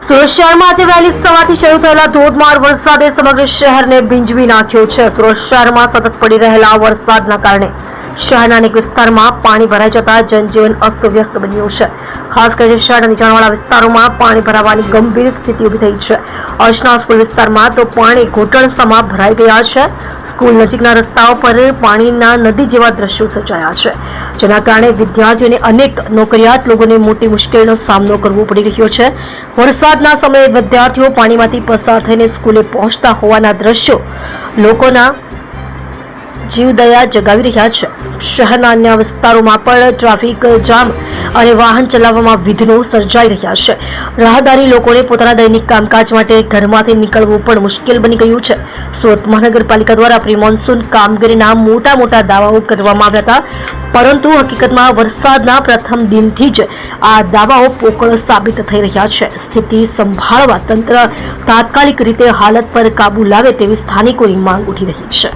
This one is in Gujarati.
સુરત શહેરમાં આજે વહેલી સવારથી શરૂ થયેલા ધોધમાર વરસાદે સમગ્ર શહેરને ભીંજવી નાખ્યો છે। સુરત શહેરમાં સતત પડી રહેલા વરસાદના કારણે શહેરના અનેક વિસ્તારમાં પાણી ભરાઈ જતા જનજીવન અસ્તવ્યસ્ત બન્યું છે। ખાસ કરીને શહેરના નીચાણવાળા વિસ્તારોમાં પાણી ભરાવાની ગંભીર સ્થિતિ ઊભી થઈ છે। અર્ચના સ્કૂલ વિસ્તારમાં તો પાણી ઘૂંટણસમા ભરાઈ ગયા છે। સ્કૂલ નજીકના રસ્તાઓ પર પાણીના નદી જેવા દ્રશ્યો સર્જાયા છે, જેના કારણે વિદ્યાર્થીઓને અનેક નોકરિયાત લોકોને મોટી મુશ્કેલીનો સામનો કરવો પડી રહ્યો છે। વરસાદના સમયે વિદ્યાર્થીઓ પાણીમાંથી પસાર થઈને સ્કૂલે પહોંચતા હોવાના દ્રશ્યો લોકોના જીવદયા જગાવી રહ્યા છે। શહેરના અન્ય વિસ્તારોમાં પણ ટ્રાફિક જામ અને વાહન ચલાવવામાં વિઘ્નો સર્જાઈ રહ્યા છે। રાહદારી લોકોને પોતાના દૈનિક કામકાજ માટે ઘરમાંથી નીકળવું પણ મુશ્કેલ બની ગયું છે। સુરત મહાનગરપાલિકા દ્વારા પ્રી મોન્સૂન કામગીરીના મોટા દાવાઓ કરવામાં આવ્યા હતા, પરંતુ હકીકતમાં વરસાદના પ્રથમ દિનથી જ આ દાવાઓ પોકળ સાબિત થઈ રહ્યા છે। સ્થિતિ સંભાળવા તંત્ર તાત્કાલિક રીતે હાલત પર કાબુ લાવે તેવી સ્થાનિકોની માંગ ઉઠી રહી છે।